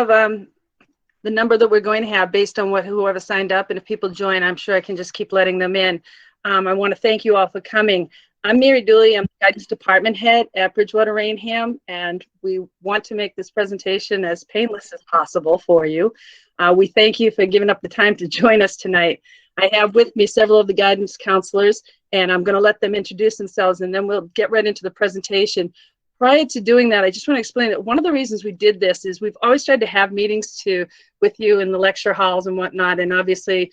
have the number that we're going to have based on whoever signed up, and if people join, I'm sure I can just keep letting them in. I want to thank you all for coming. I'm Mary Dooley. I'm the guidance department head at Bridgewater-Raynham, and we want to make this presentation as painless as possible for you. We thank you for giving up the time to join us tonight. I have with me several of the guidance counselors, and I'm going to let them introduce themselves, and then we'll get right into the presentation. Prior to doing that, I just want to explain that one of the reasons we did this is we've always tried to have meetings with you in the lecture halls and whatnot, and obviously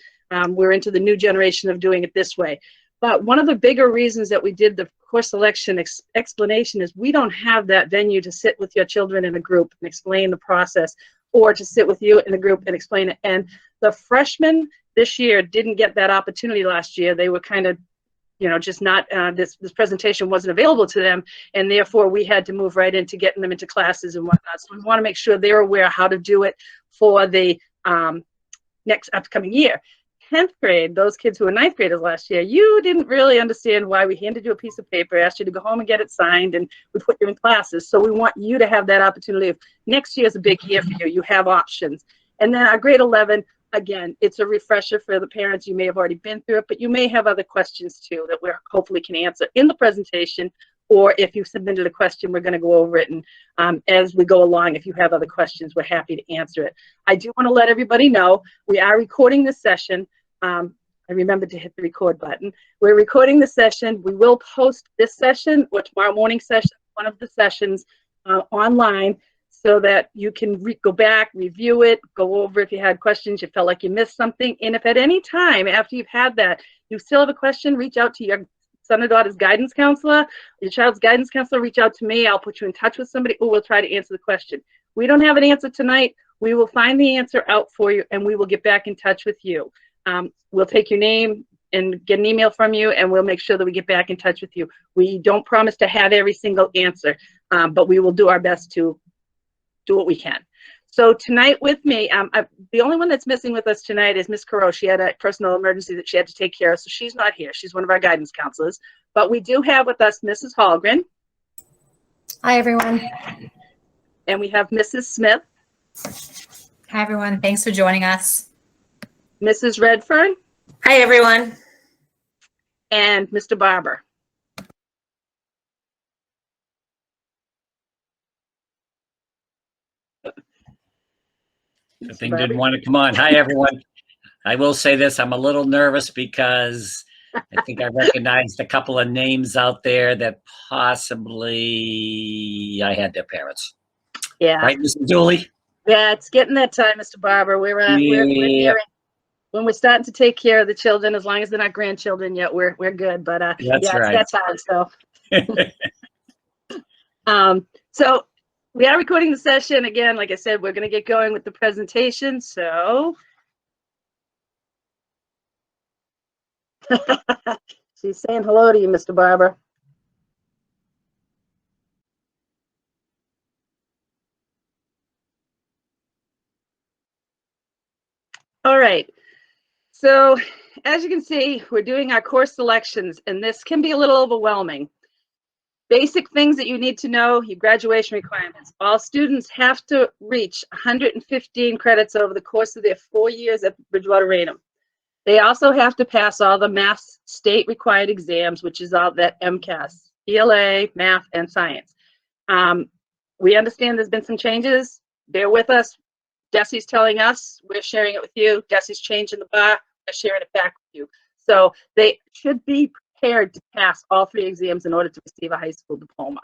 we're into the new generation of doing it this way. But one of the bigger reasons that we did the course selection explanation is we don't have that venue to sit with your children in a group and explain the process, or to sit with you in a group and explain it. And the freshmen this year didn't get that opportunity last year. They were kind of, you know, just not, this presentation wasn't available to them, and therefore we had to move right into getting them into classes and whatnot. So we want to make sure they're aware how to do it for the next upcoming year. 10th grade, those kids who were 9th graders last year, you didn't really understand why we handed you a piece of paper, asked you to go home and get it signed, and we put you in classes. So we want you to have that opportunity. If next year is a big year for you, you have options. And then our grade 11, again, it's a refresher for the parents. You may have already been through it, but you may have other questions too that we hopefully can answer in the presentation, or if you submitted a question, we're going to go over it. And as we go along, if you have other questions, we're happy to answer it. I do want to let everybody know we are recording this session. I remembered to hit the record button. We're recording the session. We will post this session or tomorrow morning session, one of the sessions, online, so that you can go back, review it, go over if you had questions, you felt like you missed something. And if at any time after you've had that, you still have a question, reach out to your son or daughter's guidance counselor, your child's guidance counselor, reach out to me. I'll put you in touch with somebody, or we'll try to answer the question. We don't have an answer tonight. We will find the answer out for you, and we will get back in touch with you. We'll take your name and get an email from you, and we'll make sure that we get back in touch with you. We don't promise to have every single answer, but we will do our best to do what we can. So tonight with me, the only one that's missing with us tonight is Miss Caro. She had a personal emergency that she had to take care of, so she's not here. She's one of our guidance counselors. But we do have with us Mrs. Hallgren. Hi, everyone. And we have Mrs. Smith. Hi, everyone. Thanks for joining us. Mrs. Redfern. Hi, everyone. And Mr. Barber. The thing didn't want to come on. Hi, everyone. I will say this. I'm a little nervous because I think I recognized a couple of names out there that possibly I had their parents. Yeah. Right, Mrs. Dooley? Yeah, it's getting that time, Mr. Barber. We're nearing. When we're starting to take care of the children, as long as they're not grandchildren yet, we're good. But That's right. It's that time. So, so we are recording the session again. Like I said, we're going to get going with the presentation. So, she's saying hello to you, Mr. Barber. All right. So as you can see, we're doing our course selections, and this can be a little overwhelming. Basic things that you need to know, your graduation requirements. All students have to reach 115 credits over the course of their 4 years at Bridgewater-Raynham. They also have to pass all the math state required exams, which is all that MCAS, ELA, math, and science. We understand there's been some changes. Bear with us. Desi's telling us, we're sharing it with you. Desi's changing the bar, we're sharing it back with you. So they should be prepared to pass all 3 exams in order to receive a high school diploma.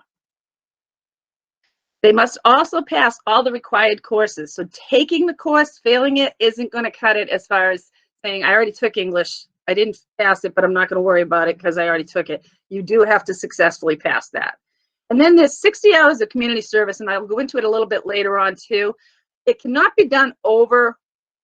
They must also pass all the required courses. So taking the course, failing it, isn't going to cut it as far as saying, I already took English. I didn't pass it, but I'm not going to worry about it because I already took it. You do have to successfully pass that. And then there's 60 hours of community service, and I'll go into it a little bit later on too. It cannot be done over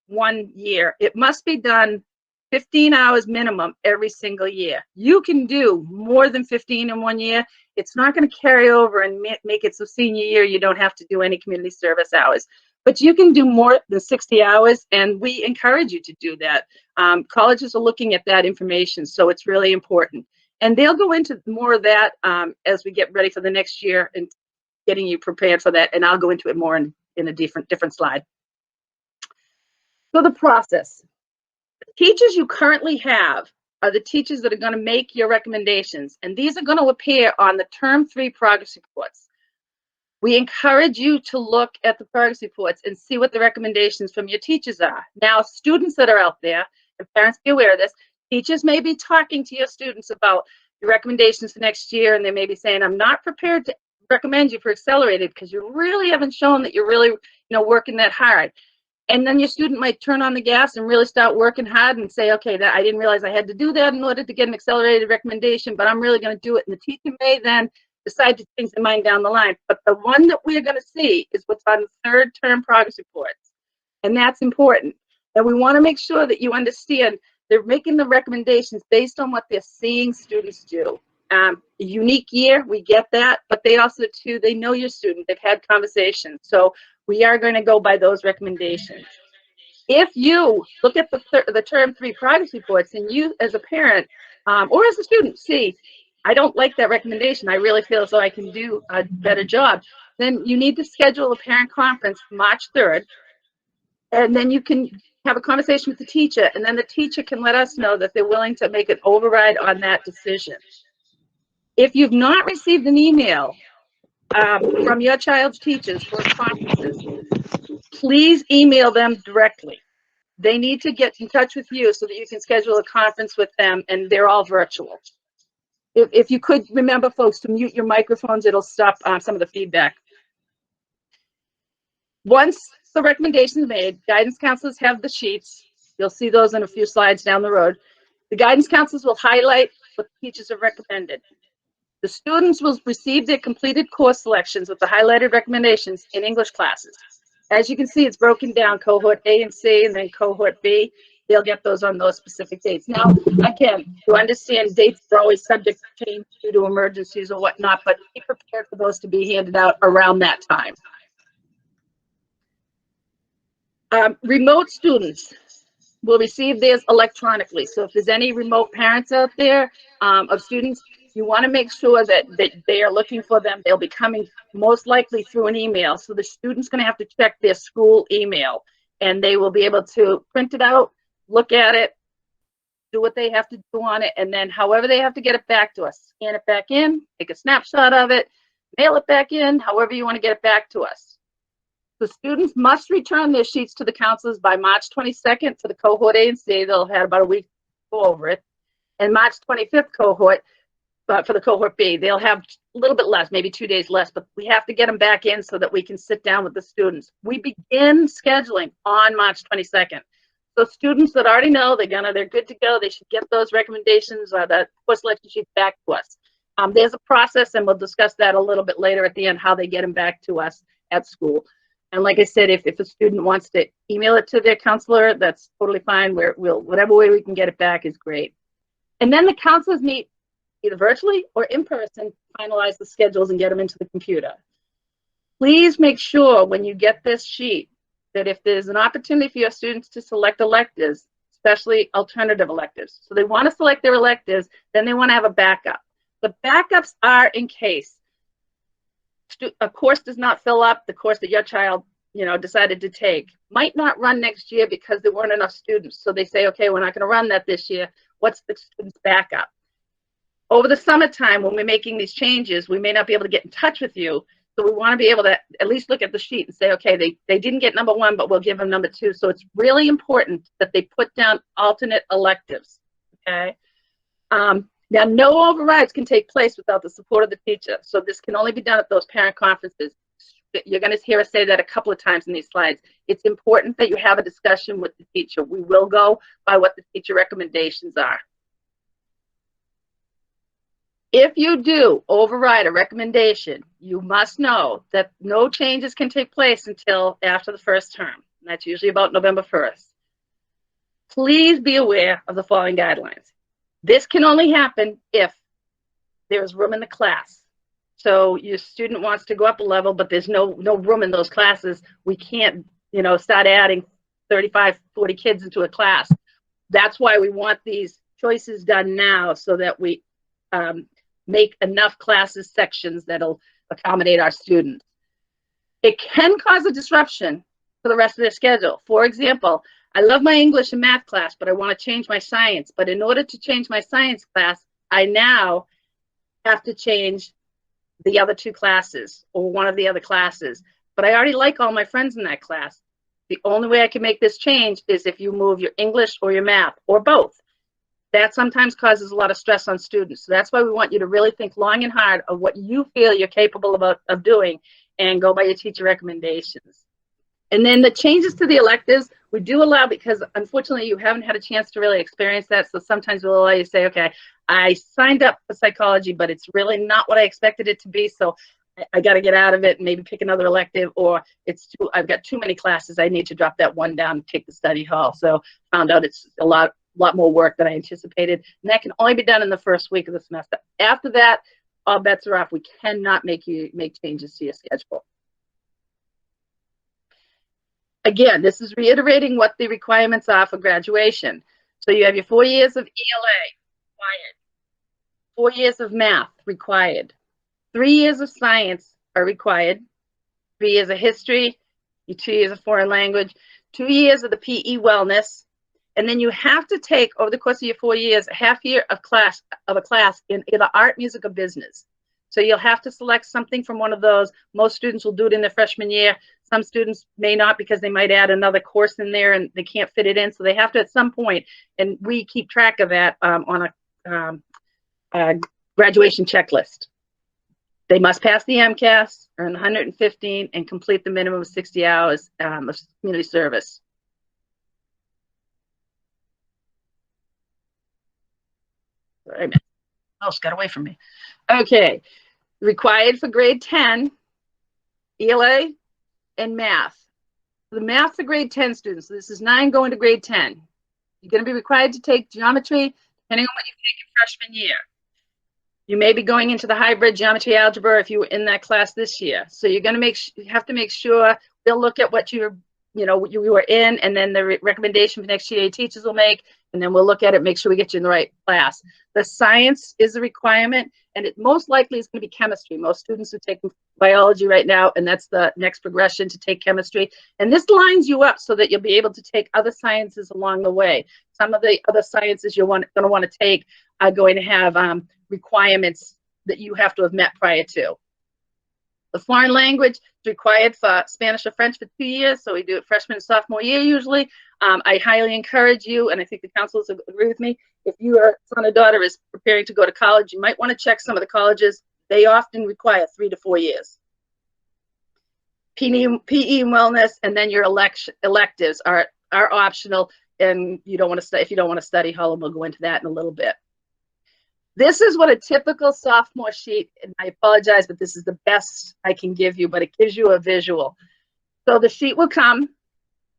1 year. It must be done 15 hours minimum every single year. You can do more than 15 in 1 year. It's not going to carry over and make it so senior year you don't have to do any community service hours. But you can do more than 60 hours, and we encourage you to do that. Colleges are looking at that information, so it's really important. And they'll go into more of that as we get ready for the next year and getting you prepared for that, and I'll go into it more in in a different slide. So the process. The teachers you currently have are the teachers that are going to make your recommendations, and these are going to appear on the Term 3 progress reports. We encourage you to look at the progress reports and see what the recommendations from your teachers are. Now, students that are out there, and parents be aware of this, teachers may be talking to your students about your recommendations for next year, and they may be saying, I'm not prepared to recommend you for accelerated because you really haven't shown that you're really, working that hard. And then your student might turn on the gas and really start working hard and say, okay, I didn't realize I had to do that in order to get an accelerated recommendation, but I'm really going to do it. And the teacher may then decide to change their mind down the line. But the one that we're going to see is what's on the third term progress reports. And that's important. And we want to make sure that you understand they're making the recommendations based on what they're seeing students do. A unique year, we get that, but they also, too, they know your student. They've had conversations. So we are going to go by those recommendations. If you look at the Term 3 progress reports and you, as a parent or as a student, see, I don't like that recommendation, I really feel as though I can do a better job, then you need to schedule a parent conference March 3rd, and then you can have a conversation with the teacher, and then the teacher can let us know that they're willing to make an override on that decision. If you've not received an email from your child's teachers for conferences, please email them directly. They need to get in touch with you so that you can schedule a conference with them, and they're all virtual. If you could remember, folks, to mute your microphones, it'll stop some of the feedback. Once the recommendations are made, guidance counselors have the sheets. You'll see those in a few slides down the road. The guidance counselors will highlight what the teachers have recommended. The students will receive their completed course selections with the highlighted recommendations in English classes. As you can see, it's broken down, cohort A and C, and then cohort B. They'll get those on those specific dates. Now, again, you understand dates are always subject to change due to emergencies or whatnot, but be prepared for those to be handed out around that time. Remote students will receive theirs electronically. So if there's any remote parents out there of students, you want to make sure that they are looking for them. They'll be coming most likely through an email. So the student's going to have to check their school email, and they will be able to print it out, look at it, do what they have to do on it, and then however they have to get it back to us, scan it back in, take a snapshot of it, mail it back in, however you want to get it back to us. The students must return their sheets to the counselors by March 22nd for the cohort A and C. They'll have about a week to go over it. And March 25th cohort, but for the cohort B, they'll have a little bit less, maybe 2 days less, but we have to get them back in so that we can sit down with the students. We begin scheduling on March 22nd. So students that already know they're good to go, they should get those recommendations or the course selection sheets back to us. There's a process, and we'll discuss that a little bit later at the end, how they get them back to us at school. And like I said, if a student wants to email it to their counselor, that's totally fine. We'll whatever way we can get it back is great. And then the counselors meet either virtually or in person, finalize the schedules and get them into the computer. Please make sure when you get this sheet that if there's an opportunity for your students to select electives, especially alternative electives, so they want to select their electives, then they want to have a backup. The backups are in case a course does not fill up, the course that your child decided to take might not run next year because there weren't enough students. So they say, okay, we're not going to run that this year. What's the student's backup? Over the summertime, when we're making these changes, we may not be able to get in touch with you. So we want to be able to at least look at the sheet and say, okay, they didn't get number 1, but we'll give them number 2. So it's really important that they put down alternate electives, okay? Now, no overrides can take place without the support of the teacher. So this can only be done at those parent conferences. You're going to hear us say that a couple of times in these slides. It's important that you have a discussion with the teacher. We will go by what the teacher recommendations are. If you do override a recommendation, you must know that no changes can take place until after the first term. And that's usually about November 1st. Please be aware of the following guidelines. This can only happen if there's room in the class. So your student wants to go up a level, but there's no room in those classes. We can't, start adding 35, 40 kids into a class. That's why we want these choices done now so that we make enough classes sections that'll accommodate our students. It can cause a disruption for the rest of their schedule. For example, I love my English and math class, but I want to change my science. But in order to change my science class, I now have to change the other two classes or one of the other classes. But I already like all my friends in that class. The only way I can make this change is if you move your English or your math or both. That sometimes causes a lot of stress on students. So that's why we want you to really think long and hard of what you feel you're capable of doing and go by your teacher recommendations. And then the changes to the electives, we do allow, because unfortunately you haven't had a chance to really experience that. So sometimes we'll allow you to say, okay, I signed up for psychology, but it's really not what I expected it to be. So I got to get out of it and maybe pick another elective, or I've got too many classes. I need to drop that one down and take the study hall. So found out it's a lot more work than I anticipated. And that can only be done in the first week of the semester. After that, all bets are off. We cannot make changes to your schedule. Again, this is reiterating what the requirements are for graduation. So you have your 4 years of ELA required, 4 years of math required, 3 years of science are required, 3 years of history, your 2 years of foreign language, 2 years of the PE wellness, and then you have to take, over the course of your 4 years, a half year of a class in either art, music, or business. So you'll have to select something from one of those. Most students will do it in their freshman year. Some students may not, because they might add another course in there and they can't fit it in. So they have to at some point, and we keep track of that on a graduation checklist. They must pass the MCAS, earn 115, and complete the minimum of 60 hours of community service. Sorry, mouse got away from me. Okay, required for grade 10, ELA, and math. The math for grade 10 students, so this is 9 going to grade 10. You're going to be required to take geometry, depending on what you take in freshman year. You may be going into the hybrid geometry algebra if you were in that class this year. So you're going to have to make sure they'll look at what you were in, and then the recommendation for next year teachers will make, and then we'll look at it, make sure we get you in the right class. The science is a requirement, and it most likely is going to be chemistry. Most students are taking biology right now, and that's the next progression, to take chemistry. And this lines you up so that you'll be able to take other sciences along the way. Some of the other sciences you're going to want to take are going to have requirements that you have to have met prior to. The foreign language is required for Spanish or French for 2 years, so we do it freshman and sophomore year usually. I highly encourage you, and I think the counselors agree with me, if your son or daughter is preparing to go to college, you might want to check some of the colleges. They often require 3 to 4 years. PE and wellness, and then your electives are optional, and you don't want to study. If you don't want to study, Holland will go into that in a little bit. This is what a typical sophomore sheet, and I apologize, but this is the best I can give you, but it gives you a visual. So the sheet will come.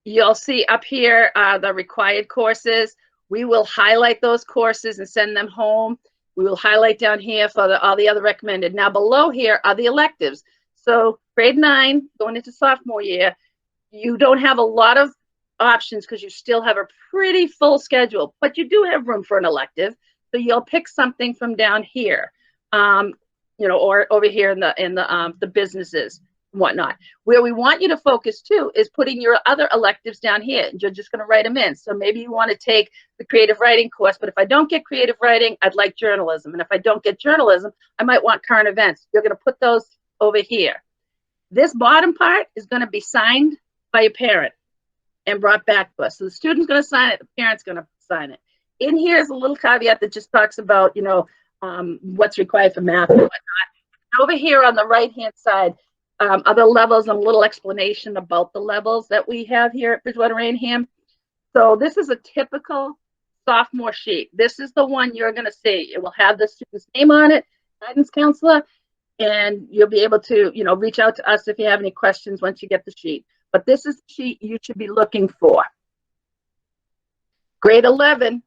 You'll see up here the required courses. We will highlight those courses and send them home. We will highlight down here for all the other recommended. Now below here are the electives. So grade 9, going into sophomore year, you don't have a lot of options because you still have a pretty full schedule, but you do have room for an elective. So you'll pick something from down here, or over here in the businesses and whatnot. Where we want you to focus too is putting your other electives down here, and you're just going to write them in. So maybe you want to take the creative writing course, but if I don't get creative writing, I'd like journalism. And if I don't get journalism, I might want current events. You're going to put those over here. This bottom part is going to be signed by a parent and brought back to us. So the student's going to sign it, the parent's going to sign it. In here is a little caveat that just talks about, what's required for math and whatnot. Over here on the right-hand side, other levels and a little explanation about the levels that we have here at Bridgewater-Raynham. So this is a typical sophomore sheet. This is the one you're going to see. It will have the student's name on it, guidance counselor, and you'll be able to, reach out to us if you have any questions once you get the sheet. But this is the sheet you should be looking for. Grade 11.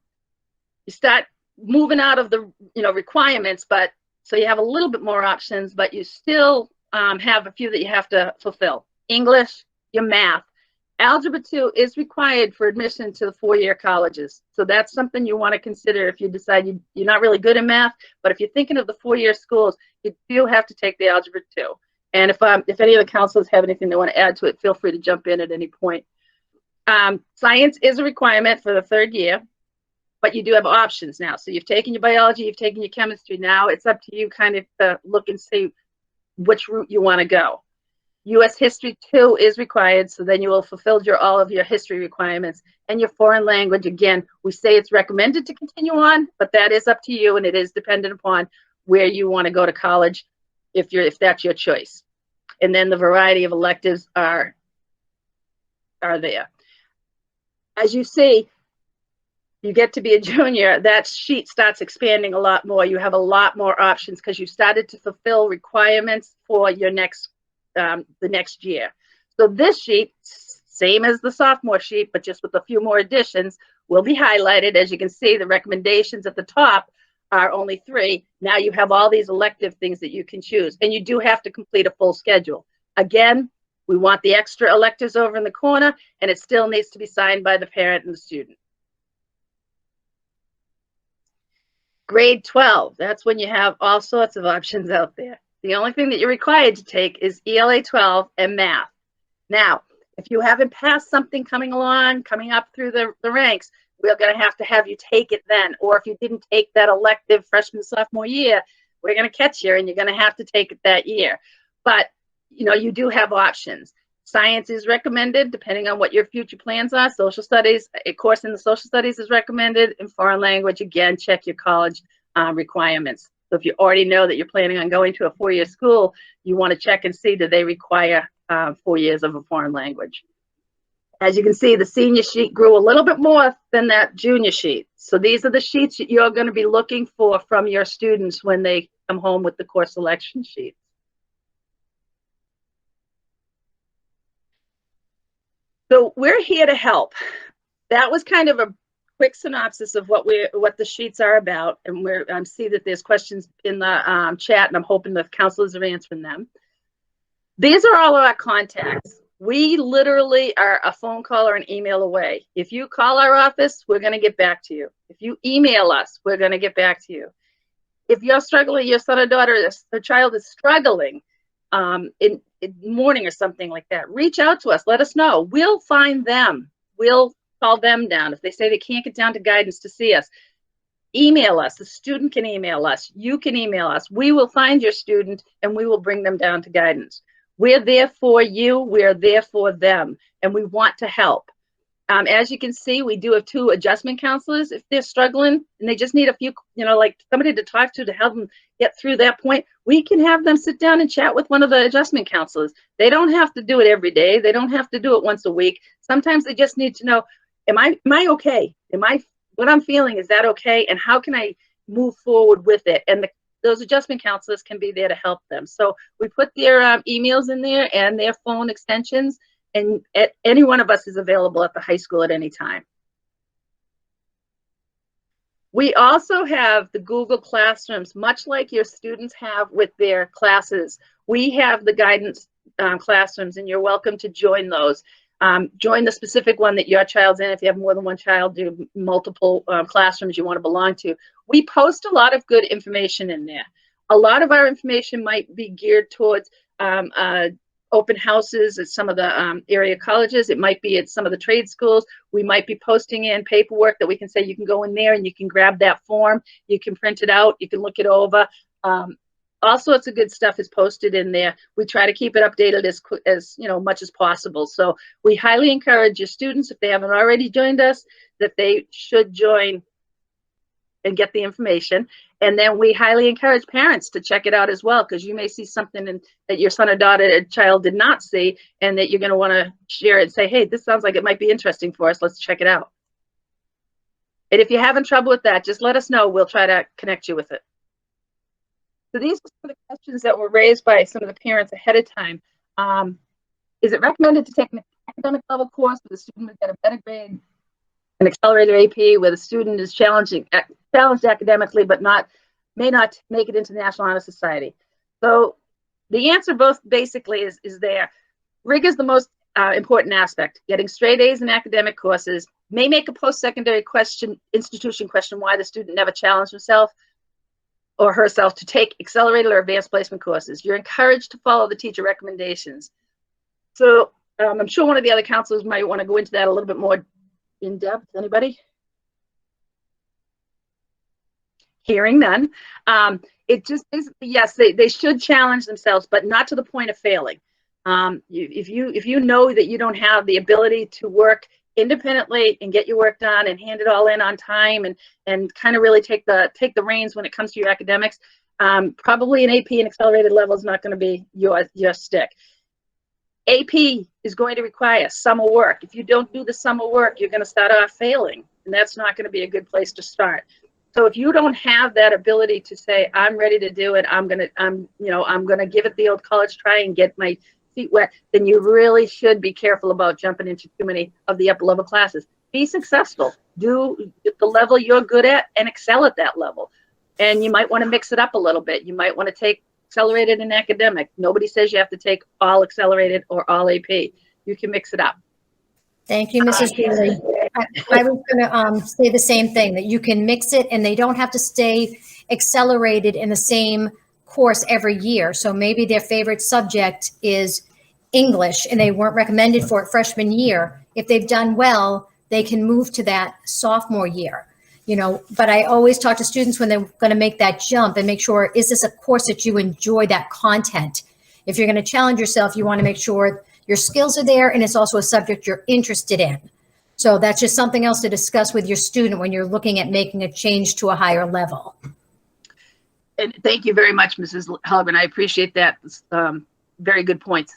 You start moving out of the requirements, but so you have a little bit more options, but you still have a few that you have to fulfill. English, your math. Algebra 2 is required for admission to the 4-year colleges. So that's something you want to consider if you decide you're not really good in math, but if you're thinking of the 4-year schools, you do have to take the Algebra 2. And if any of the counselors have anything they want to add to it, feel free to jump in at any point. Science is a requirement for the 3rd year, but you do have options now. So you've taken your biology, you've taken your chemistry. Now it's up to you kind of to look and see which route you want to go. U.S. History 2 is required, so then you will fulfill all of your history requirements. And your foreign language, again, we say it's recommended to continue on, but that is up to you, and it is dependent upon where you want to go to college, if that's your choice. And then the variety of electives are there. As you see, you get to be a junior, that sheet starts expanding a lot more. You have a lot more options because you started to fulfill requirements for your the next year. So this sheet, same as the sophomore sheet, but just with a few more additions, will be highlighted. As you can see, the recommendations at the top are only 3. Now you have all these elective things that you can choose, and you do have to complete a full schedule. Again, we want the extra electives over in the corner, and it still needs to be signed by the parent and the student. Grade 12, that's when you have all sorts of options out there. The only thing that you're required to take is ELA 12 and math. Now, if you haven't passed something coming up through the ranks, we're going to have you take it then. Or if you didn't take that elective freshman, sophomore year, we're going to catch you and you're going to have to take it that year. But, you know, you do have options. Science is recommended depending on what your future plans are. Social studies, a course in the social studies is recommended. And foreign language, again, check your college requirements. So if you already know that you're planning on going to a 4-year school, you want to check and see, do they require 4 years of a foreign language? As you can see, the senior sheet grew a little bit more than that junior sheet. So these are the sheets that you're going to be looking for from your students when they come home with the course selection sheet. So we're here to help. That was kind of a quick synopsis of what the sheets are about, and I see that there's questions in the chat, and I'm hoping the counselors are answering them. These are all of our contacts. We literally are a phone call or an email away. If you call our office, we're going to get back to you. If you email us, we're going to get back to you. If you're struggling, your son or daughter, or child is struggling in the morning or something like that, reach out to us. Let us know. We'll find them. We'll call them down. If they say they can't get down to guidance to see us, email us. The student can email us. You can email us. We will find your student and we will bring them down to guidance. We're there for you. We're there for them, and we want to help. As you can see, we do have 2 adjustment counselors if they're struggling and they just need a few, like somebody to talk to help them get through that point. We can have them sit down and chat with one of the adjustment counselors. They don't have to do it every day. They don't have to do it once a week. Sometimes they just need to know, am I okay? What I'm feeling, is that okay? And how can I move forward with it? And those adjustment counselors can be there to help them. So we put their emails in there and their phone extensions, and any one of us is available at the high school at any time. We also have the Google Classrooms, much like your students have with their classes. We have the guidance classrooms, and you're welcome to join those. Join the specific one that your child's in. If you have more than one child, do multiple classrooms you want to belong to. We post a lot of good information in there. A lot of our information might be geared towards open houses at some of the area colleges. It might be at some of the trade schools. We might be posting in paperwork that we can say you can go in there and you can grab that form. You can print it out. You can look it over. All sorts of good stuff is posted in there. We try to keep it updated as much as possible. So we highly encourage your students, if they haven't already joined us, that they should join and get the information. And then we highly encourage parents to check it out as well, because you may see something that your son or daughter or child did not see, and that you're going to want to share it and say, hey, this sounds like it might be interesting for us. Let's check it out. And if you're having trouble with that, just let us know. We'll try to connect you with it. So these are some of the questions that were raised by some of the parents ahead of time. Is it recommended to take an academic level course where the student would get a better grade, an accelerated AP where the student is challenged academically but may not make it into the National Honor Society? So the answer both basically is there. Rigor is the most important aspect. Getting straight A's in academic courses may make a post-secondary institution question why the student never challenged himself. or herself to take accelerated or advanced placement courses. You're encouraged to follow the teacher recommendations. So I'm sure one of the other counselors might want to go into that a little bit more in depth. Anybody? Hearing none. It just basically, yes, they should challenge themselves, but not to the point of failing. If you know that you don't have the ability to work independently and get your work done and hand it all in on time and kind of really take the reins when it comes to your academics, probably an AP and accelerated level is not going to be your stick. AP is going to require summer work. If you don't do the summer work, you're going to start off failing, and that's not going to be a good place to start. So if you don't have that ability to say, I'm ready to do it, I'm gonna give it the old college try and get my feet wet, then you really should be careful about jumping into too many of the upper level classes. Be successful, do the level you're good at and excel at that level. And you might want to mix it up a little bit. You might want to take accelerated and academic. Nobody says you have to take all accelerated or all AP. You can mix it up. Thank you, Mrs. Dooley. I was going to say the same thing, that you can mix it and they don't have to stay accelerated in the same course every year. So maybe their favorite subject is English and they weren't recommended for it freshman year. If they've done well, they can move to that sophomore year. But I always talk to students when they're going to make that jump and make sure, is this a course that you enjoy that content? If you're going to challenge yourself, you want to make sure your skills are there and it's also a subject you're interested in. So that's just something else to discuss with your student when you're looking at making a change to a higher level. And thank you very much, Mrs. Helgren. I appreciate that. Very good points.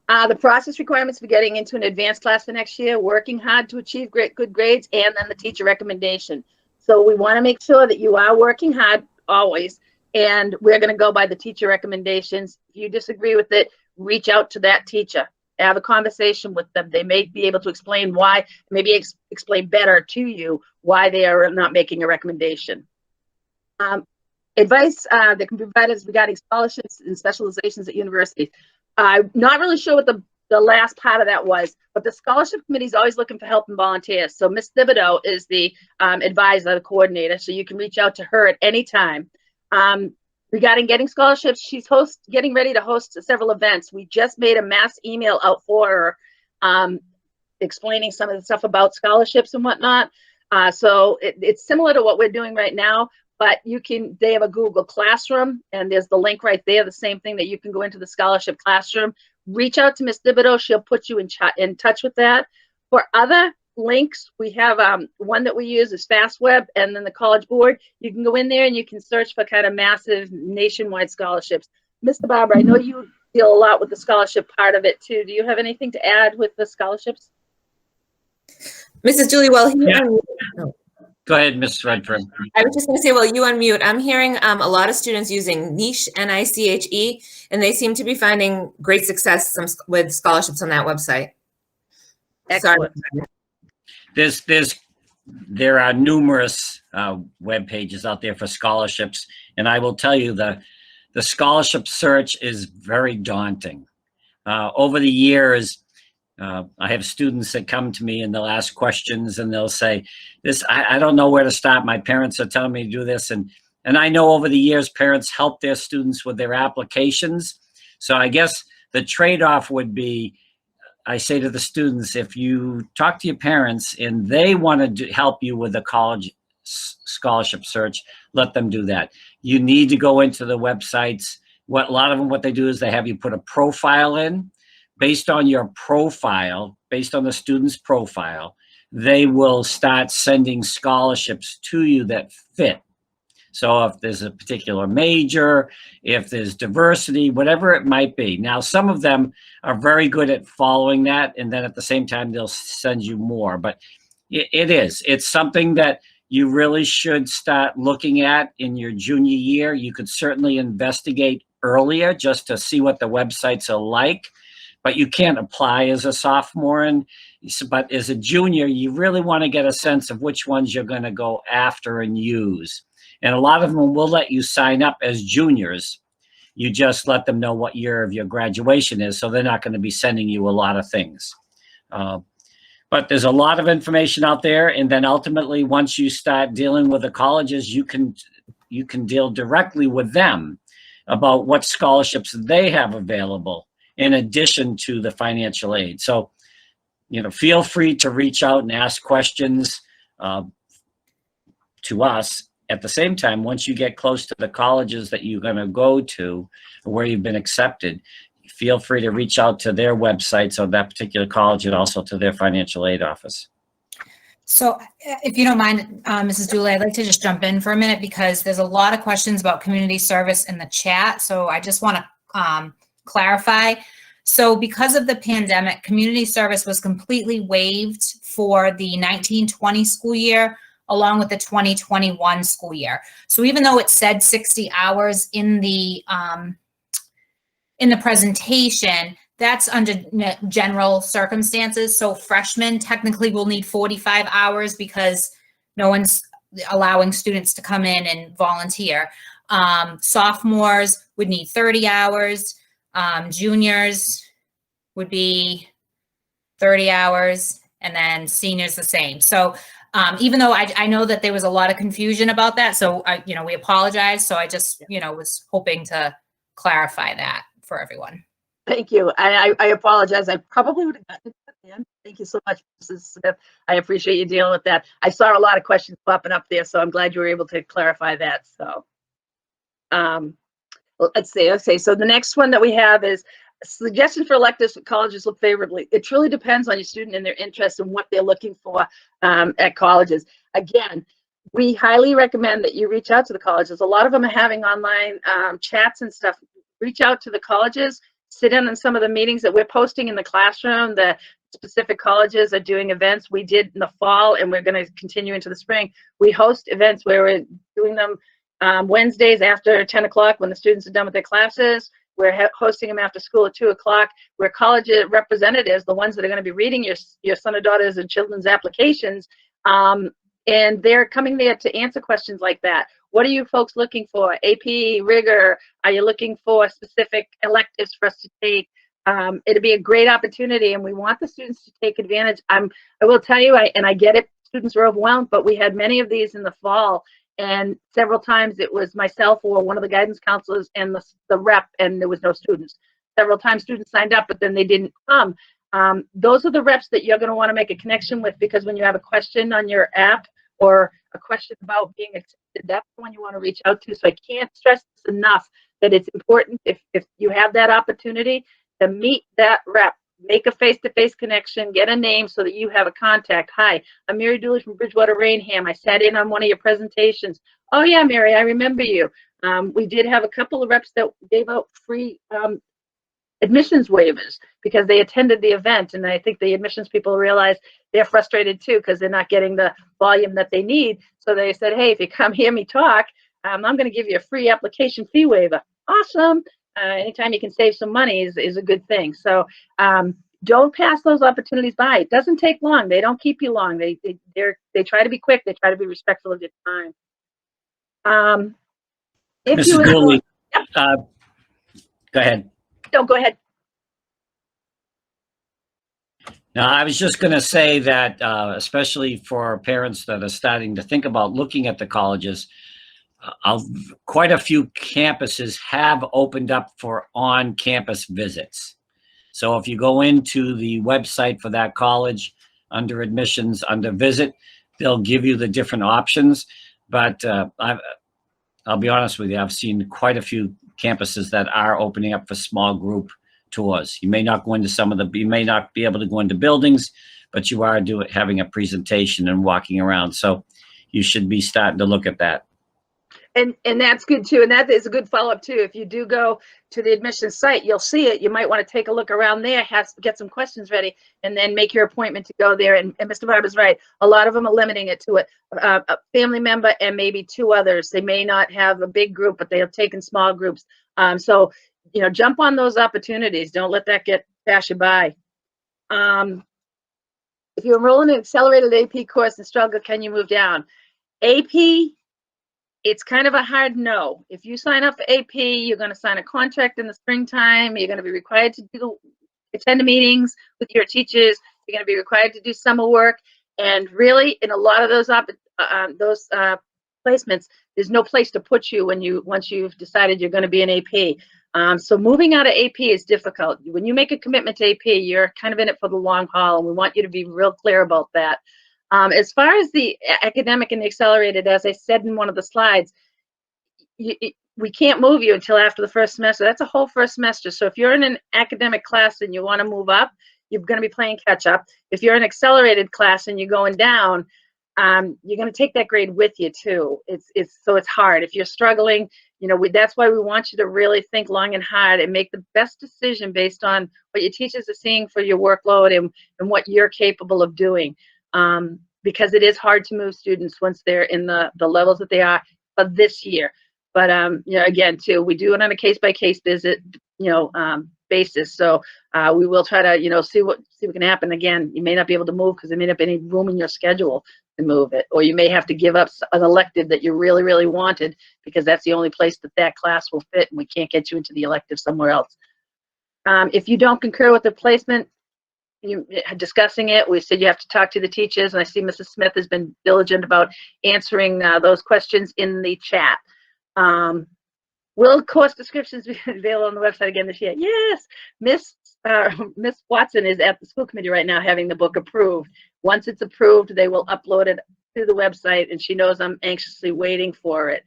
The process requirements for getting into an advanced class for next year, working hard to achieve good grades, and then the teacher recommendation. So we want to make sure that you are working hard always, and we're going to go by the teacher recommendations. If you disagree with it, reach out to that teacher. Have a conversation with them. They may be able to explain why, maybe explain better to you why they are not making a recommendation. Advice that can be provided regarding scholarships and specializations at universities. I'm not really sure what the last part of that was, but the scholarship committee is always looking for help and volunteers. So Ms. Thibodeau is the advisor, the coordinator, so you can reach out to her at any time. Regarding getting scholarships, she's getting ready to host several events. We just made a mass email out for her explaining some of the stuff about scholarships and whatnot. So it's similar to what we're doing right now, but they have a Google Classroom, and there's the link right there, the same thing that you can go into the scholarship classroom. Reach out to Ms. Thibodeau. She'll put you in touch with that. For other links, we have one that we use is FastWeb, and then the College Board. You can go in there and you can search for kind of massive nationwide scholarships. Mr. Barber, I know you deal a lot with the scholarship part of it too. Do you have anything to add with the scholarships? Mrs. Julie, well, Go ahead, Ms. Redford. I was just going to say, well, you unmute. I'm hearing a lot of students using niche, N-I-C-H-E, and they seem to be finding great success with scholarships on that website. Excellent. Sorry. There are numerous web pages out there for scholarships, and I will tell you the scholarship search is very daunting. Over the years, I have students that come to me and they'll ask questions and they'll say, I don't know where to start. My parents are telling me to do this. And I know over the years, parents help their students with their applications. So I guess the trade-off would be, I say to the students, if you talk to your parents and they want to help you with the college scholarship search, let them do that. You need to go into the websites. A lot of them, what they do is they have you put a profile in. Based on your profile, based on the student's profile, they will start sending scholarships to you that fit. So if there's a particular major, if there's diversity, whatever it might be. Now, some of them are very good at following that, and then at the same time, they'll send you more. But it's something that you really should start looking at in your junior year. You could certainly investigate earlier just to see what the websites are like. But you can't apply as a sophomore, but as a junior, you really want to get a sense of which ones you're going to go after and use. And a lot of them will let you sign up as juniors. You just let them know what year of your graduation is, so they're not going to be sending you a lot of things. But there's a lot of information out there, and then ultimately, once you start dealing with the colleges, you can you can deal directly with them about what scholarships they have available in addition to the financial aid. So, feel free to reach out and ask questions to us. At the same time, once you get close to the colleges that you're going to go to, where you've been accepted, feel free to reach out to their websites of that particular college and also to their financial aid office. So if you don't mind, Mrs. Dooley, I'd like to just jump in for a minute because there's a lot of questions about community service in the chat. So I just want to clarify. So because of the pandemic, community service was completely waived for the 1920 school year, along with the 2021 school year. So even though it said 60 hours in the presentation, that's under general circumstances. So freshmen technically will need 45 hours because no one's allowing students to come in and volunteer. Sophomores would need 30 hours. Juniors would be 30 hours, and then seniors the same. So even though I know that there was a lot of confusion about that, so we apologize. So I just was hoping to clarify that for everyone. Thank you. I apologize. I probably would have gotten it at the end. Thank you so much, Mrs. Smith. I appreciate you dealing with that. I saw a lot of questions popping up there, so I'm glad you were able to clarify that. So let's see. Okay, so the next one that we have is suggestions for electives colleges look favorably. It truly depends on your student and their interests and what they're looking for at colleges. Again, we highly recommend that you reach out to the colleges. A lot of them are having online chats and stuff. Reach out to the colleges, sit in on some of the meetings that we're posting in the classroom. The specific colleges are doing events. We did in the fall, and we're going to continue into the spring. We host events where we're doing them Wednesdays after 10 o'clock when the students are done with their classes. We're hosting them after school at 2 o'clock, where college representatives, the ones that are going to be reading your son or daughter's and children's applications, and they're coming there to answer questions like that. What are you folks looking for? AP, rigor? Are you looking for specific electives for us to take? It'd be a great opportunity, and we want the students to take advantage. I will tell you, and I get it, students are overwhelmed, but we had many of these in the fall, and several times it was myself or one of the guidance counselors and the rep, and there was no students. Several times students signed up, but then they didn't come. Those are the reps that you're going to want to make a connection with, because when you have a question on your app or a question about being accepted, that's the one you want to reach out to. So I can't stress this enough that it's important, if you have that opportunity, to meet that rep, make a face-to-face connection, get a name so that you have a contact. Hi, I'm Mary Dooley from Bridgewater-Raynham. I sat in on one of your presentations. Oh yeah, Mary, I remember you. We did have a couple of reps that gave out free admissions waivers because they attended the event, and I think the admissions people realize they're frustrated too because they're not getting the volume that they need. So they said, hey, if you come hear me talk, I'm going to give you a free application fee waiver. Awesome. Anytime you can save some money is a good thing. So don't pass those opportunities by. It doesn't take long. They don't keep you long. They try to be quick. They try to be respectful of your time. Mrs. Dooley, go ahead. No, go ahead. Now, I was just going to say that, especially for parents that are starting to think about looking at the colleges, quite a few campuses have opened up for on-campus visits. So if you go into the website for that college, under admissions, under visit, they'll give you the different options. But I'll be honest with you, I've seen quite a few campuses that are opening up for small group tours. You may not go into you may not be able to go into buildings, but you are having a presentation and walking around. So you should be starting to look at that. And that's good too. And that is a good follow-up too. If you do go to the admissions site, you'll see it. You might want to take a look around there, get some questions ready, and then make your appointment to go there. And Mr. Barber's right. A lot of them are limiting it to a family member and maybe two others. They may not have a big group, but they have taken small groups. So, jump on those opportunities. Don't let that pass you by. If you enroll in an accelerated AP course and struggle, can you move down? AP, it's kind of a hard no. If you sign up for AP, you're going to sign a contract in the springtime. You're going to be required to attend meetings with your teachers. You're going to be required to do summer work. And really, in a lot of those placements, there's no place to put you once you've decided you're going to be an AP. So moving out of AP is difficult. When you make a commitment to AP, you're kind of in it for the long haul, and we want you to be real clear about that. As far as the academic and the accelerated, as I said in one of the slides, we can't move you until after the first semester. That's a whole first semester. So if you're in an academic class and you want to move up, you're going to be playing catch up. If you're in an accelerated class and you're going down, you're going to take that grade with you too. So it's hard. If you're struggling, that's why we want you to really think long and hard and make the best decision based on what your teachers are seeing for your workload and what you're capable of doing. Because it is hard to move students once they're in the levels that they are for this year. But again, too, we do it on a case-by-case visit, basis. So we will try to, see what can happen. Again, you may not be able to move because there may not be any room in your schedule to move it, or you may have to give up an elective that you really, really wanted because that's the only place that class will fit, and we can't get you into the elective somewhere else. If you don't concur with the placement, discussing it, we said you have to talk to the teachers, and I see Mrs. Smith has been diligent about answering those questions in the chat. Will course descriptions be available on the website again this year? Yes. Miss Watson is at the school committee right now having the book approved. Once it's approved, they will upload it to the website, and she knows I'm anxiously waiting for it.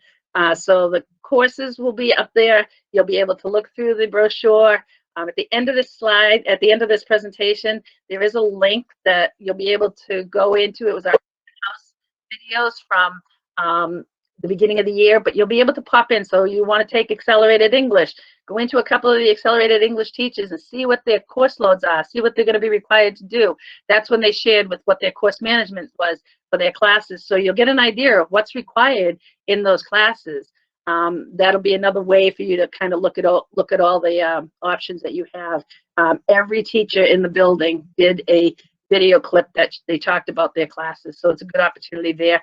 So the courses will be up there. You'll be able to look through the brochure. At the end of this slide, at the end of this presentation, there is a link that you'll be able to go into. It was our house videos from the beginning of the year, but you'll be able to pop in. So you want to take accelerated English, go into a couple of the accelerated English teachers and see what their course loads are, see what they're going to be required to do. That's when they shared with what their course management was for their classes. So you'll get an idea of what's required in those classes. That'll be another way for you to kind of look at all the options that you have. Every teacher in the building did a video clip that they talked about their classes. So it's a good opportunity there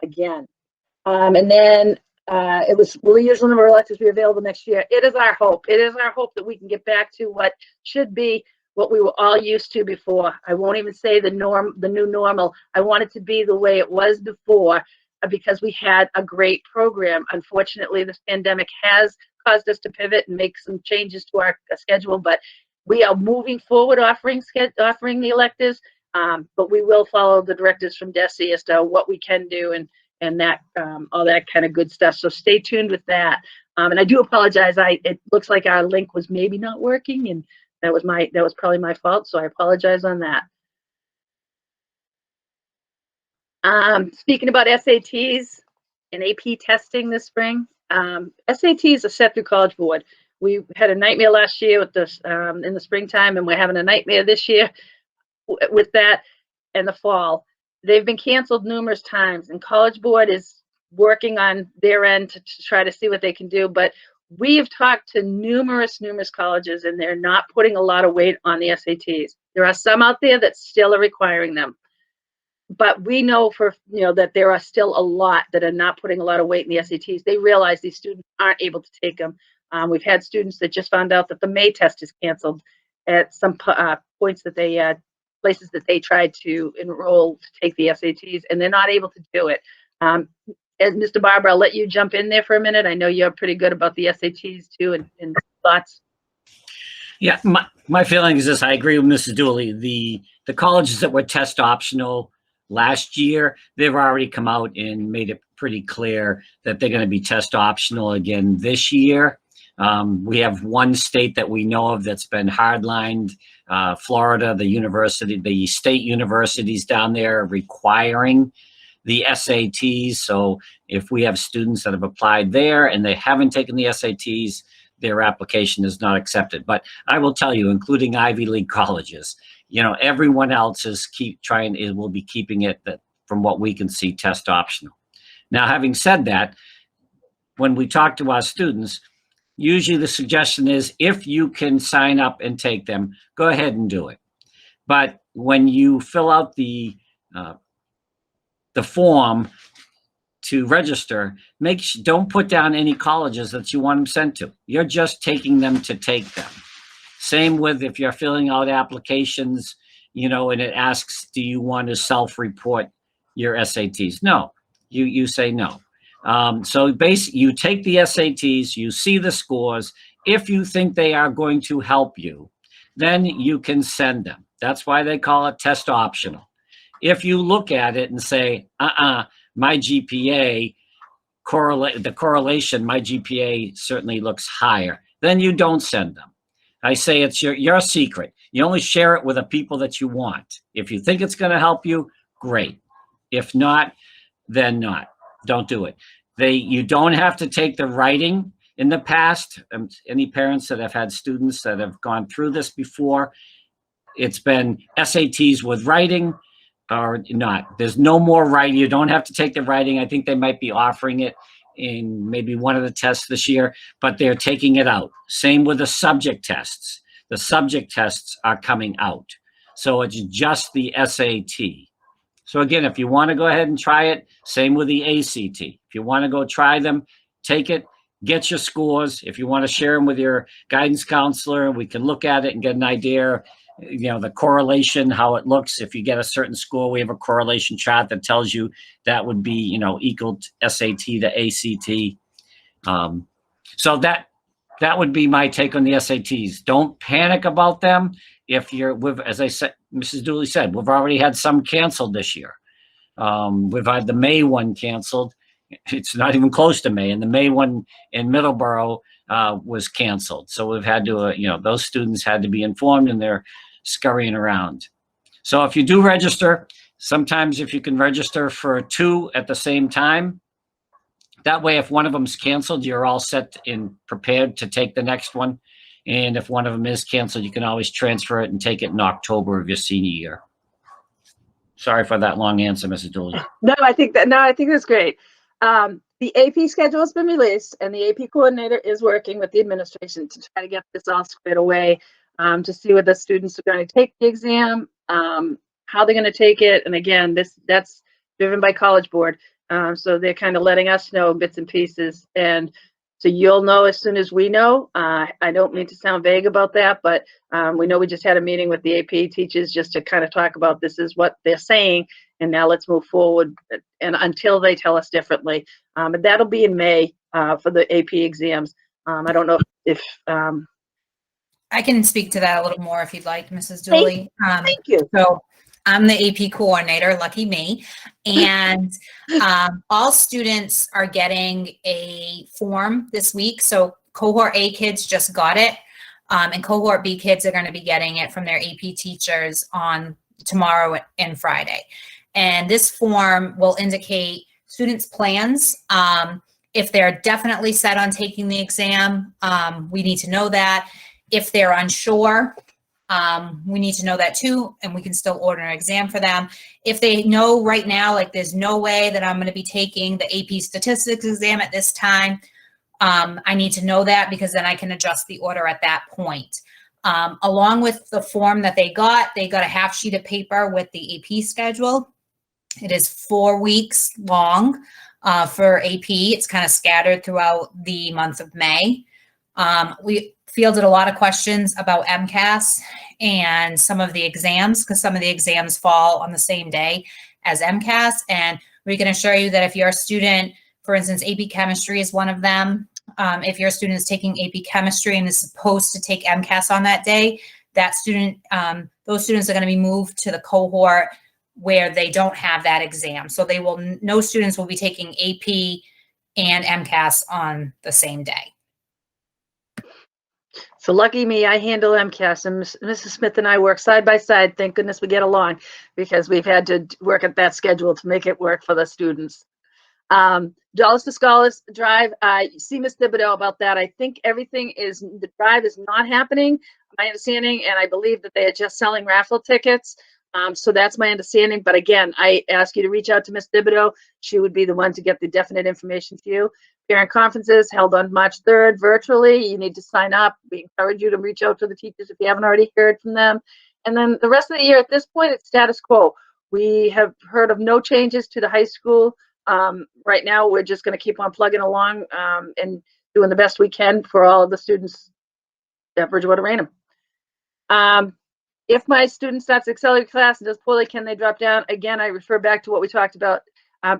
again. And then will the usual number of electives be available next year? It is our hope. It is our hope that we can get back to what should be what we were all used to before. I won't even say the new normal. I want it to be the way it was before because we had a great program. Unfortunately, this pandemic has caused us to pivot and make some changes to our schedule, but we are moving forward offering the electives, but we will follow the directives from DESE as to what we can do and that all that kind of good stuff. So stay tuned with that. And I do apologize. It looks like our link was maybe not working, and that was probably my fault. So I apologize on that. Speaking about SATs and AP testing this spring, SATs are set through College Board. We had a nightmare last year with this in the springtime, and we're having a nightmare this year with that in the fall. They've been canceled numerous times, and College Board is working on their end to try to see what they can do. But we have talked to numerous colleges, and they're not putting a lot of weight on the SATs. There are some out there that still are requiring them. But we know that there are still a lot that are not putting a lot of weight in the SATs. They realize these students aren't able to take them. We've had students that just found out that the May test is canceled at some points that they places that they tried to enroll to take the SATs, and they're not able to do it. And Mr. Barber, I'll let you jump in there for a minute. I know you're pretty good about the SATs too, and thoughts. Yeah, my feeling is this. I agree with Mrs. Dooley. The colleges that were test optional last year, they've already come out and made it pretty clear that they're going to be test optional again this year. We have one state that we know of that's been hardlined, Florida, the state universities down there requiring the SATs. So if we have students that have applied there and they haven't taken the SATs, their application is not accepted. But I will tell you, including Ivy League colleges, everyone else will be keeping it, that from what we can see, test optional. Now, having said that, when we talk to our students, usually the suggestion is if you can sign up and take them, go ahead and do it. But when you fill out the form to register, don't put down any colleges that you want them sent to. You're just taking them to take them. Same with if you're filling out applications, and it asks, do you want to self-report your SATs? No, you say no. So basically, you take the SATs, you see the scores. If you think they are going to help you, then you can send them. That's why they call it test optional. If you look at it and say, my GPA, the correlation, my GPA certainly looks higher, then you don't send them. I say it's your secret. You only share it with the people that you want. If you think it's going to help you, great. If not, then not. Don't do it. You don't have to take the writing. In the past, any parents that have had students that have gone through this before, it's been SATs with writing or not. There's no more writing. You don't have to take the writing. I think they might be offering it in maybe one of the tests this year, but they're taking it out. Same with the subject tests. The subject tests are coming out. So it's just the SAT. So again, if you want to go ahead and try it, same with the ACT. If you want to go try them, take it, get your scores. If you want to share them with your guidance counselor, we can look at it and get an idea, the correlation, how it looks. If you get a certain score, we have a correlation chart that tells you that would be, equal to SAT to ACT. So that would be my take on the SATs. Don't panic about them. If as I said, Mrs. Dooley said, we've already had some canceled this year. We've had the May one canceled. It's not even close to May. And the May one in Middleborough was canceled. So we've had to, those students had to be informed and they're scurrying around. So if you do register, sometimes if you can register for 2 at the same time, that way, if one of them's canceled, you're all set and prepared to take the next one. And if one of them is canceled, you can always transfer it and take it in October of your senior year. Sorry for that long answer, Mrs. Dooley. No, I think that's great. The AP schedule has been released, and the AP coordinator is working with the administration to try to get this all squared away, to see whether the students are going to take the exam, how they're going to take it. And again, that's driven by College Board. So they're kind of letting us know bits and pieces. And so you'll know as soon as we know. I don't mean to sound vague about that, but we know we just had a meeting with the AP teachers just to kind of talk about this is what they're saying. And now let's move forward and until they tell us differently. But that'll be in May for the AP exams. I don't know if I can speak to that a little more if you'd like, Mrs. Dooley. thank you. So I'm the AP coordinator, lucky me. And all students are getting a form this week. So cohort A kids just got it. And cohort B kids are going to be getting it from their AP teachers on tomorrow and Friday. And this form will indicate students' plans. If they're definitely set on taking the exam, we need to know that. If they're unsure, we need to know that too, and we can still order an exam for them. If they know right now, like there's no way that I'm going to be taking the AP statistics exam at this time, I need to know that because then I can adjust the order at that point. Along with the form that they got a half sheet of paper with the AP schedule. It is 4 weeks long for AP. It's kind of scattered throughout the month of May. We fielded a lot of questions about MCAS and some of the exams because some of the exams fall on the same day as MCAS. And we can assure you that if you're a student, for instance, AP Chemistry is one of them. If your student is taking AP Chemistry and is supposed to take MCAS on that day, that student, those students are going to be moved to the cohort where they don't have that exam. So no students will be taking AP and MCAS on the same day. So lucky me, I handle MCAS, and Mrs. Smith and I work side by side. Thank goodness we get along because we've had to work at that schedule to make it work for the students. Dollars to Scholars Drive, I see Ms. Thibodeau about that. I think the drive is not happening, my understanding, and I believe that they are just selling raffle tickets. So that's my understanding. But again, I ask you to reach out to Ms. Thibodeau. She would be the one to get the definite information to you. Parent conferences held on March 3rd virtually. You need to sign up. We encourage you to reach out to the teachers if you haven't already heard from them. And then the rest of the year at this point, it's status quo. We have heard of no changes to the high school. Right now, we're just going to keep on plugging along and doing the best we can for all of the students at Bridgewater-Raynham. If my student starts accelerated class and does poorly, can they drop down? Again, I refer back to what we talked about.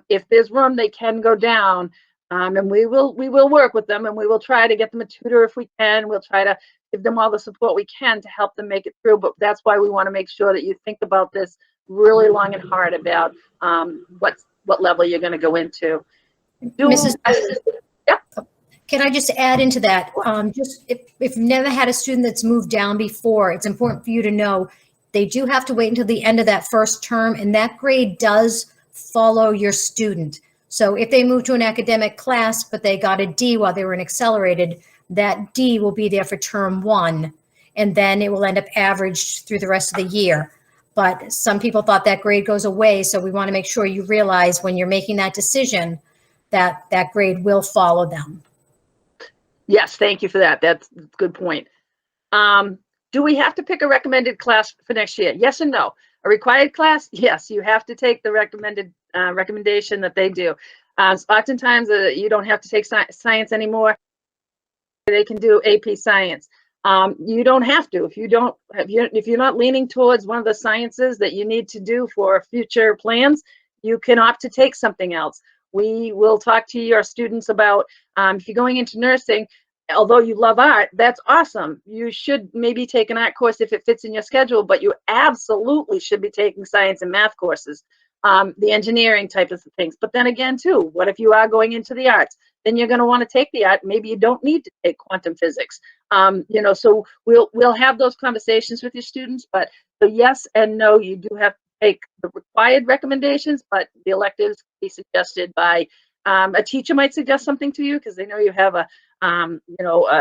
If there's room, they can go down. And we will work with them, and we will try to get them a tutor if we can. We'll try to give them all the support we can to help them make it through. But that's why we want to make sure that you think about this really long and hard about what level you're going to go into. Mrs. Yep. Can I just add into that? Just if you've never had a student that's moved down before, it's important for you to know they do have to wait until the end of that first term, and that grade does follow your student. So if they move to an academic class, but they got a D while they were in accelerated, that D will be there for term 1, and then it will end up averaged through the rest of the year. But some people thought that grade goes away, so we want to make sure you realize when you're making that decision that that grade will follow them. Yes, thank you for that. That's a good point. Do we have to pick a recommended class for next year? Yes and no. A required class? Yes, you have to take the recommended recommendation that they do. Oftentimes, you don't have to take science anymore. They can do AP Science. You don't have to. If you're not leaning towards one of the sciences that you need to do for future plans, you can opt to take something else. We will talk to your students about if you're going into nursing, although you love art, that's awesome. You should maybe take an art course if it fits in your schedule, but you absolutely should be taking science and math courses, the engineering type of things. But then again, too, what if you are going into the arts? Then you're going to want to take the art. Maybe you don't need to take quantum physics. So we'll have those conversations with your students. But the yes and no, you do have to take the required recommendations, but the electives can be suggested by a teacher might suggest something to you because they know you have a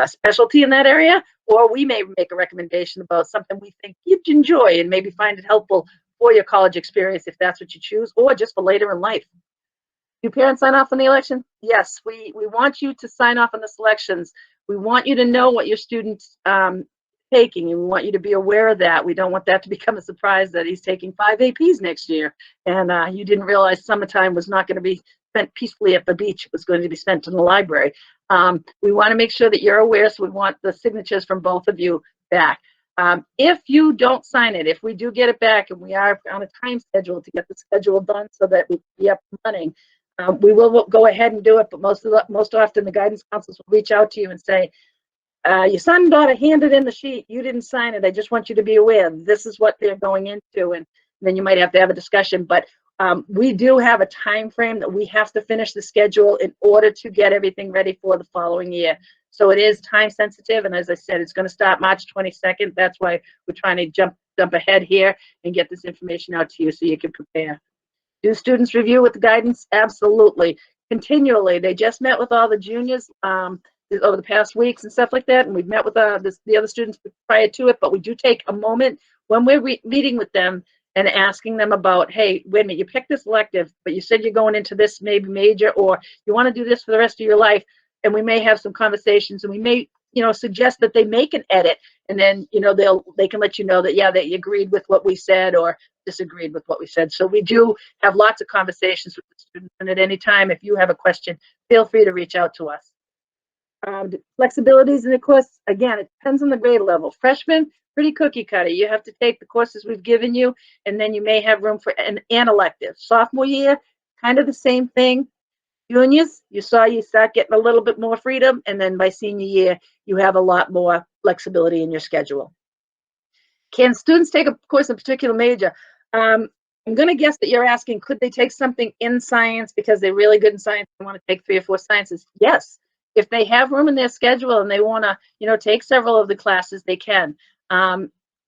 specialty in that area, or we may make a recommendation about something we think you'd enjoy and maybe find it helpful for your college experience if that's what you choose, or just for later in life. Do parents sign off on the election? Yes, we want you to sign off on the selections. We want you to know what your student's taking, and we want you to be aware of that. We don't want that to become a surprise that he's taking 5 APs next year, and you didn't realize summertime was not going to be spent peacefully at the beach. It was going to be spent in the library. We want to make sure that you're aware, so we want the signatures from both of you back. If you don't sign it, if we do get it back, and we are on a time schedule to get the schedule done so that we can be up and running, we will go ahead and do it, but most often the guidance counselors will reach out to you and say, your son and daughter handed in the sheet, you didn't sign it, I just want you to be aware, this is what they're going into, and then you might have to have a discussion, but we do have a time frame that we have to finish the schedule in order to get everything ready for the following year. So it is time sensitive, and as I said, it's going to start March 22nd. That's why we're trying to jump ahead here and get this information out to you so you can prepare. Do students review with the guidance? Absolutely. Continually. They just met with all the juniors over the past weeks and stuff like that, and we've met with the other students prior to it, but we do take a moment when we're meeting with them and asking them about, hey, wait a minute, you picked this elective, but you said you're going into this maybe major, or you want to do this for the rest of your life, and we may have some conversations, and we may suggest that they make an edit, and then they can let you know that, yeah, they agreed with what we said or disagreed with what we said. So we do have lots of conversations with the students, and at any time, if you have a question, feel free to reach out to us. Flexibilities in the course, again, it depends on the grade level. Freshmen, pretty cookie cutter. You have to take the courses we've given you, and then you may have room for an elective. Sophomore year, kind of the same thing. Juniors, you start getting a little bit more freedom, and then by senior year, you have a lot more flexibility in your schedule. Can students take a course in a particular major? I'm going to guess that you're asking, could they take something in science because they're really good in science and want to take 3 or 4 sciences? Yes. If they have room in their schedule and they want to, take several of the classes, they can.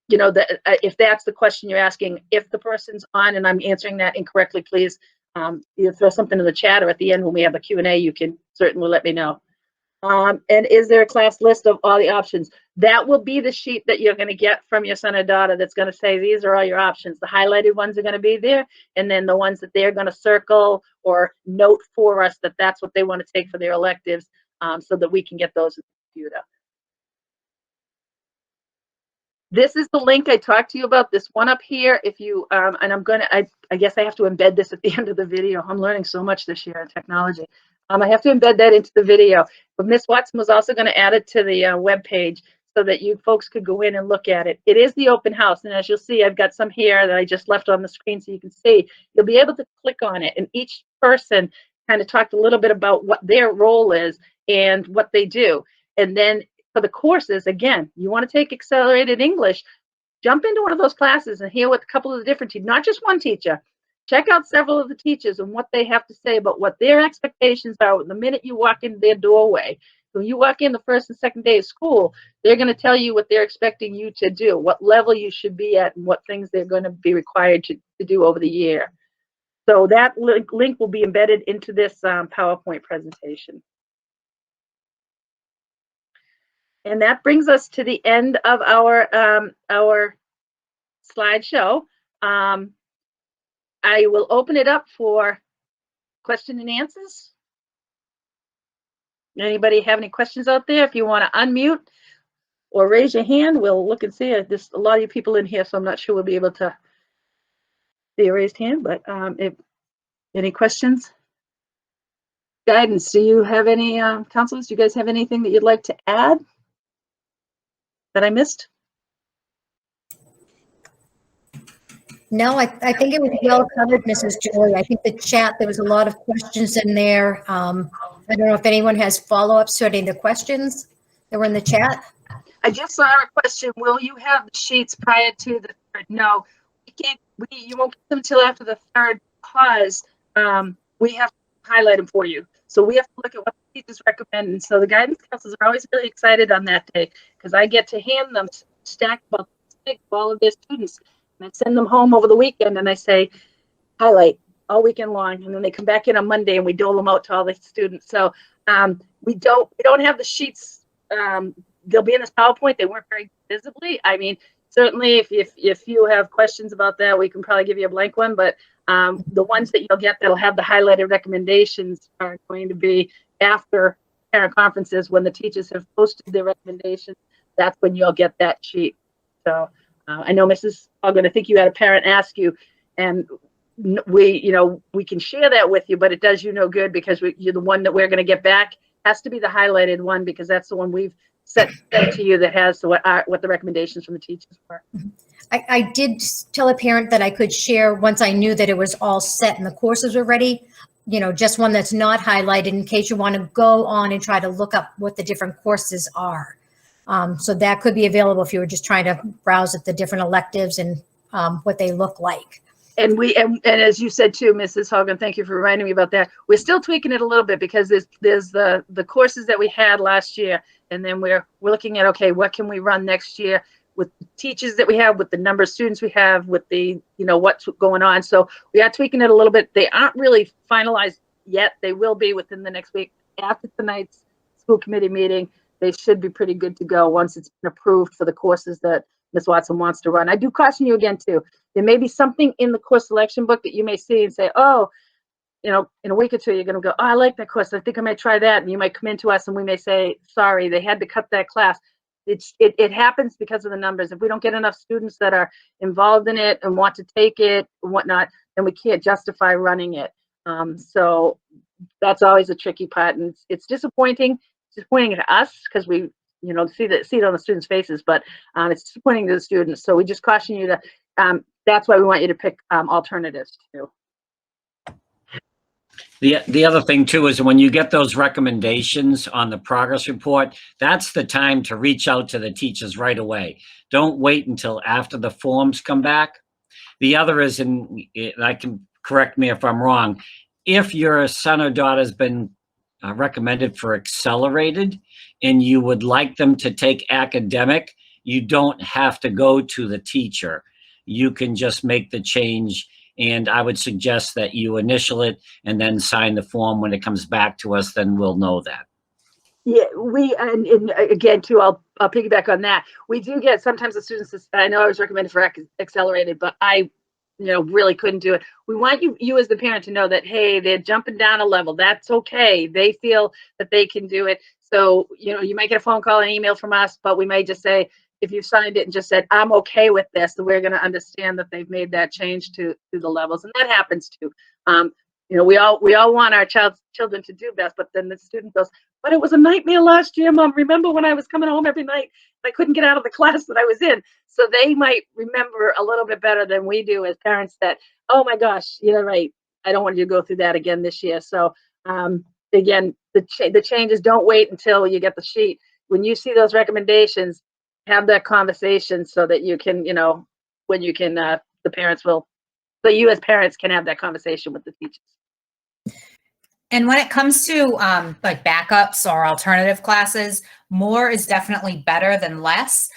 If that's the question you're asking, if the person's on and I'm answering that incorrectly, please throw something in the chat, or at the end when we have a Q&A, you can certainly let me know. And is there a class list of all the options? That will be the sheet that you're going to get from your son or daughter that's going to say, these are all your options. The highlighted ones are going to be there, and then the ones that they're going to circle or note for us that that's what they want to take for their electives, so that we can get those in the computer. This is the link I talked to you about, this one up here. If you, and I guess I have to embed this at the end of the video. I'm learning so much this year in technology. I have to embed that into the video. But Ms. Watson was also going to add it to the web page so that you folks could go in and look at it. It is the open house, and as you'll see, I've got some here that I just left on the screen so you can see. You'll be able to click on it, and each person kind of talked a little bit about what their role is and what they do. And then for the courses, again, you want to take accelerated English, jump into one of those classes and hear what a couple of the different teachers, not just one teacher, check out several of the teachers and what they have to say about what their expectations are the minute you walk into their doorway. When you walk in the first and second day of school, they're going to tell you what they're expecting you to do, what level you should be at, and what things they're going to be required to do over the year. So that link will be embedded into this PowerPoint presentation. And that brings us to the end of our slideshow. I will open it up for question and answers. Anybody have any questions out there? If you want to unmute or raise your hand, we'll look and see. There's a lot of you people in here, so I'm not sure we'll be able to see a raised hand, but if any questions? Guidance, do you have any counselors? Do you guys have anything that you'd like to add that I missed? No, I think it was well covered, Mrs. Joy. I think the chat, there was a lot of questions in there. I don't know if anyone has follow-ups to any of the questions that were in the chat. I just saw a question. Will you have the sheets prior to the third? No, we can't. You won't get them until after the third because we have to highlight them for you. So we have to look at what the teachers recommend. And so the guidance counselors are always really excited on that day because I get to hand them stacked about all of their students. And I send them home over the weekend and I say, highlight all weekend long. And then they come back in on Monday and we dole them out to all the students. So we don't have the sheets. They'll be in this PowerPoint. They weren't very visibly. I mean, certainly if you have questions about that, we can probably give you a blank one, but the ones that you'll get that'll have the highlighted recommendations are going to be after parent conferences when the teachers have posted their recommendations. That's when you'll get that sheet. So I know Mrs. Hogan, I think you had a parent ask you, and we can share that with you, but it does you no good because you're the one that we're going to get back. Has to be the highlighted one because that's the one we've sent to you that has what the recommendations from the teachers were. I did tell a parent that I could share once I knew that it was all set and the courses were ready, just one that's not highlighted in case you want to go on and try to look up what the different courses are. So that could be available if you were just trying to browse at the different electives and what they look like. And as you said too, Mrs. Hogan, thank you for reminding me about that. We're still tweaking it a little bit because there's the courses that we had last year, and then we're looking at, okay, what can we run next year with the teachers that we have, with the number of students we have, with the what's going on. So we are tweaking it a little bit. They aren't really finalized yet. They will be within the next week. After tonight's school committee meeting, they should be pretty good to go once it's been approved for the courses that Ms. Watson wants to run. I do caution you again too. There may be something in the course selection book that you may see and say, oh, in a week or two, you're going to go, oh, I like that course. I think I might try that. And you might come into us and we may say, sorry, they had to cut that class. It happens because of the numbers. If we don't get enough students that are involved in it and want to take it and whatnot, then we can't justify running it. So that's always a tricky part. And it's disappointing. It's disappointing to us because we see it on the students' faces, but it's disappointing to the students. So we just caution you to, that's why we want you to pick alternatives too. The other thing too is when you get those recommendations on the progress report, that's the time to reach out to the teachers right away. Don't wait until after the forms come back. The other is, and I can correct me if I'm wrong, if your son or daughter has been recommended for accelerated and you would like them to take academic, you don't have to go to the teacher. You can just make the change. And I would suggest that you initial it and then sign the form when it comes back to us, then we'll know that. Yeah, and again too, I'll piggyback on that. We do get sometimes the students, I know I was recommended for accelerated, but I really couldn't do it. We want you as the parent to know that, hey, they're jumping down a level. That's okay. They feel that they can do it. So, you might get a phone call and email from us, but we may just say, if you signed it and just said, I'm okay with this, then we're going to understand that they've made that change to the levels. And that happens too. We all want our children to do best, but then the student goes, but it was a nightmare last year, Mom. Remember when I was coming home every night, I couldn't get out of the class that I was in. So they might remember a little bit better than we do as parents that, oh my gosh, you're right. I don't want you to go through that again this year. So Again, the changes, don't wait until you get the sheet. When you see those recommendations, have that conversation so that you can, when you can, the parents will, so you as parents can have that conversation with the teachers. And when it comes to like backups or alternative classes, more is definitely better than less.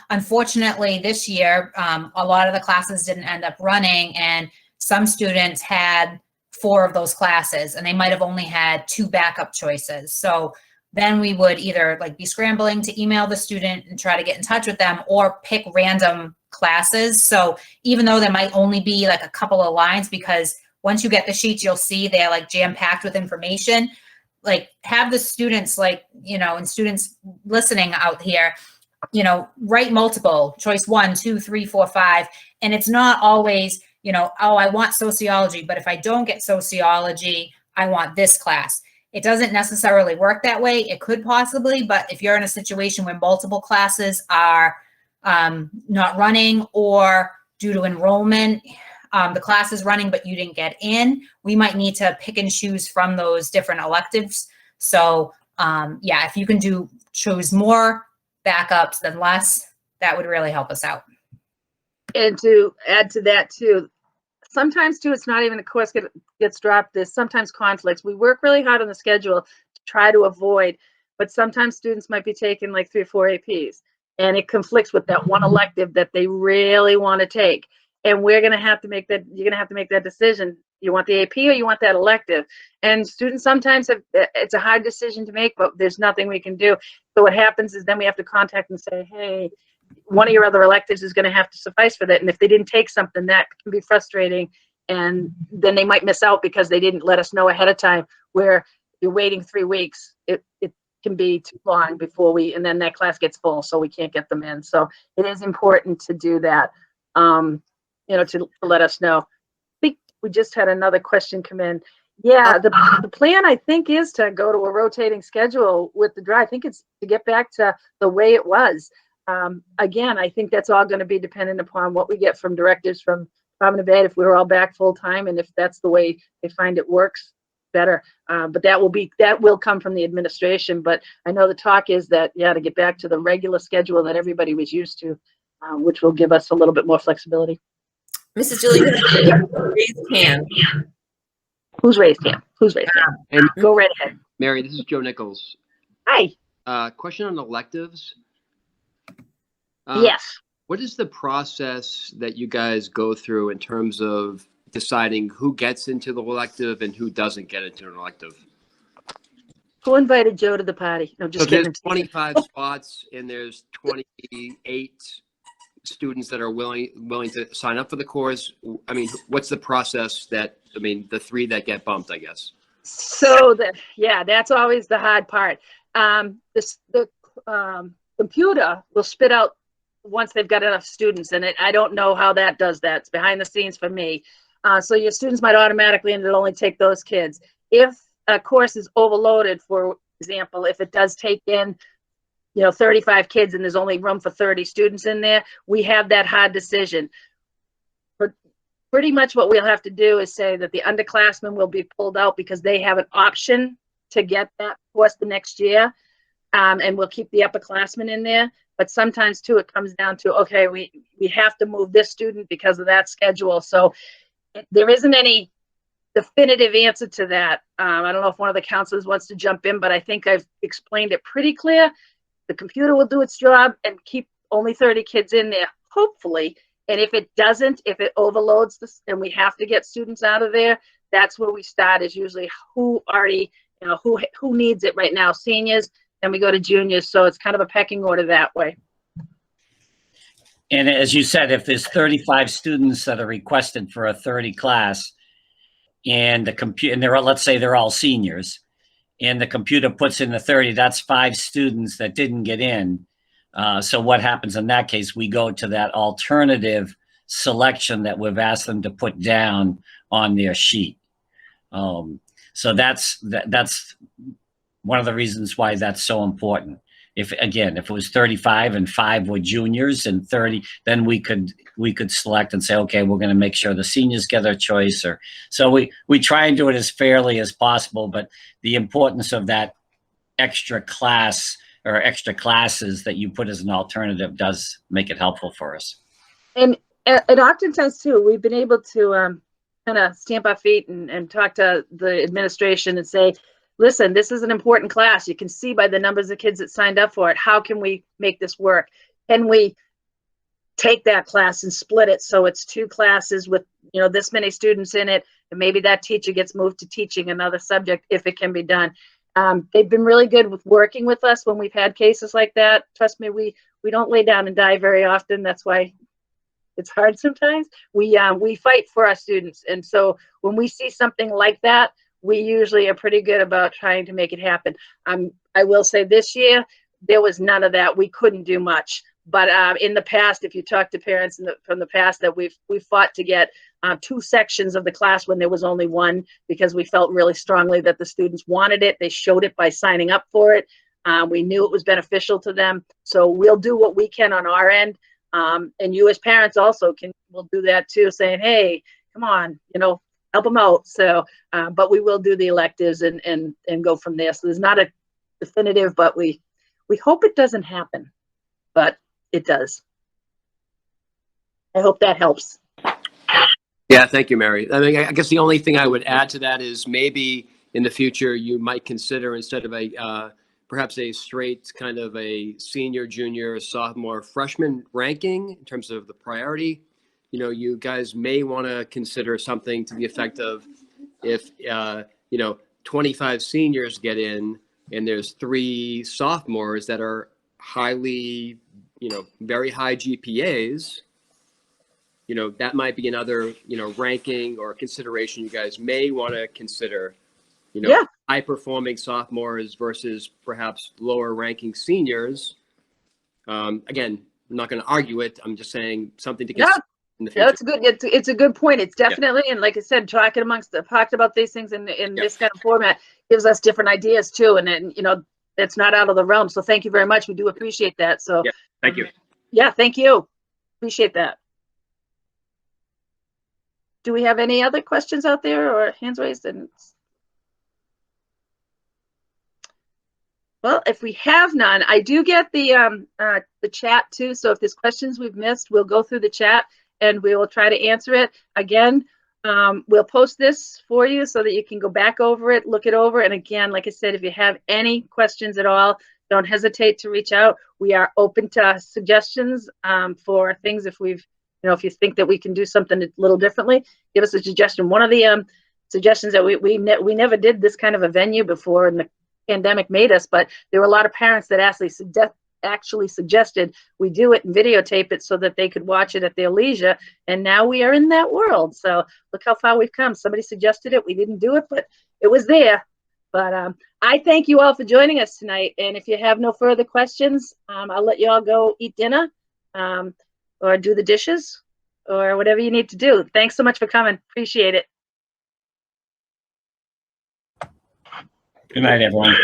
Unfortunately, this year, a lot of the classes didn't end up running, and some students had 4 of those classes, and they might have only had 2 backup choices. So then we would either like be scrambling to email the student and try to get in touch with them, or pick random classes. So even though there might only be like a couple of lines, because once you get the sheets, you'll see they're like jam-packed with information. Like, have the students, like, and students listening out here, write multiple choice 1, 2, 3, 4, 5. And it's not always, oh, I want sociology, but if I don't get sociology, I want this class. It doesn't necessarily work that way. It could possibly, but if you're in a situation where multiple classes are not running, or due to enrollment, the class is running, but you didn't get in, we might need to pick and choose from those different electives. So yeah, if you can choose more backups than less, that would really help us out. And to add to that too, sometimes too, it's not even a course gets dropped. There's sometimes conflicts. We work really hard on the schedule to try to avoid, but sometimes students might be taking like 3 or 4 APs, and it conflicts with that one elective that they really want to take. And we're going to have to make that, you're going to have to make that decision. You want the AP or you want that elective? And students sometimes it's a hard decision to make, but there's nothing we can do. So what happens is then we have to contact and say, hey, one of your other electives is going to have to suffice for that. And if they didn't take something, that can be frustrating. And then they might miss out because they didn't let us know ahead of time. Where you're waiting 3 weeks, it can be too long before and then that class gets full, so we can't get them in. So it is important to do that, to let us know. I think we just had another question come in. Yeah, the plan, I think, is to go to a rotating schedule with the drive. I think it's to get back to the way it was. Again, I think that's all going to be dependent upon what we get from directives from Department of Ed, if we're all back full time, and if that's the way they find it works better. But that will come from the administration. But I know the talk is that, yeah, to get back to the regular schedule that everybody was used to, which will give us a little bit more flexibility. Mrs. Julie, raise hand. Who's raised hand? Who's raised hand? And Go right ahead. Mary, this is Joe Nichols. Hi. Question on electives. Yes. What is the process that you guys go through in terms of deciding who gets into the elective and who doesn't get into an elective? Who invited Joe to the party? No, just So there's kidding. 25 spots and there's 28 students that are willing to sign up for the course. I mean, what's the process the 3 that get bumped, I guess? So that's always the hard part. The computer will spit out once they've got enough students in it. I don't know how that does that. It's behind the scenes for me. So your students might automatically, and it'll only take those kids. If a course is overloaded, for example, if it does take in 35 kids and there's only room for 30 students in there, we have that hard decision. But pretty much what we'll have to do is say that the underclassmen will be pulled out because they have an option to get that course the next year. And we'll keep the upperclassmen in there. But sometimes too, it comes down to, okay, we have to move this student because of that schedule. So there isn't any definitive answer to that. I don't know if one of the counselors wants to jump in, but I think I've explained it pretty clear. The computer will do its job and keep only 30 kids in there, hopefully. And if it doesn't, if it overloads this and we have to get students out of there, that's where we start, is usually who already, who needs it right now, seniors, then we go to juniors. So it's kind of a pecking order that way. And as you said, if there's 35 students that are requested for a 30 class, and the computer, and let's say they're all seniors, and the computer puts in the 30, that's 5 students that didn't get in. So what happens in that case? We go to that alternative selection that we've asked them to put down on their sheet. So that's one of the reasons why that's so important. If it was 35 and 5 were juniors and 30, then we could we could select and say, okay, we're going to make sure the seniors get their choice. Or so we try and do it as fairly as possible, but the importance of that extra class or extra classes that you put as an alternative does make it helpful for us. And oftentimes too, we've been able to kind of stamp our feet and talk to the administration and say, listen, this is an important class. You can see by the numbers of kids that signed up for it. How can we make this work? Can we take that class and split it so it's 2 classes with, you know, this many students in it, and maybe that teacher gets moved to teaching another subject if it can be done. They've been really good with working with us when we've had cases like that. Trust me, we don't lay down and die very often. That's why it's hard sometimes. We fight for our students. And so when we see something like that, we usually are pretty good about trying to make it happen. I will say this year, there was none of that. We couldn't do much. But in the past, if you talk to parents from the past, that we've fought to get 2 sections of the class when there was only 1, because we felt really strongly that the students wanted it. They showed it by signing up for it. We knew it was beneficial to them. So we'll do what we can on our end. And you as parents also will do that too, saying, hey, come on, you know, help them out. So, but we will do the electives and go from there. So there's not a definitive, but we hope it doesn't happen, but it does. I hope that helps. Yeah, thank you, Mary. I mean, I guess the only thing I would add to that is maybe in the future you might consider, instead of a perhaps a straight kind of a senior, junior, sophomore, freshman ranking in terms of the priority, you know, you guys may want to consider something to the effect of, if you know, 25 seniors get in and there's 3 sophomores that are highly, you know, very high GPAs, you know, that might be another, you know, ranking or consideration you guys may want to consider, you know, high performing sophomores versus perhaps lower ranking seniors. Again, I'm not going to argue it. I'm just saying something to consider in the future. That's good. It's a good point. It's definitely, and like I said, talked about these things in this kind of format gives us different ideas too. And then, you know, it's not out of the realm. So thank you very much. We do appreciate that. So thank you. Yeah, thank you. Appreciate that. Do we have any other questions out there or hands raised? And well, if we have none, I do get the chat too. So if there's questions we've missed, we'll go through the chat and we will try to answer it. Again, we'll post this for you so that you can go back over it, look it over. And again, like I said, if you have any questions at all, don't hesitate to reach out. We are open to suggestions for things. If we've, you know, if you think that we can do something a little differently, give us a suggestion. One of the suggestions that we never did this kind of a venue before, and the pandemic made us, but there were a lot of parents that actually suggested we do it and videotape it so that they could watch it at their leisure. And now we are in that world. So look how far we've come. Somebody suggested it. We didn't do it, but it was there. But I thank you all for joining us tonight. And if you have no further questions, I'll let you all go eat dinner or do the dishes or whatever you need to do. Thanks so much for coming. Appreciate it. Good night, everyone.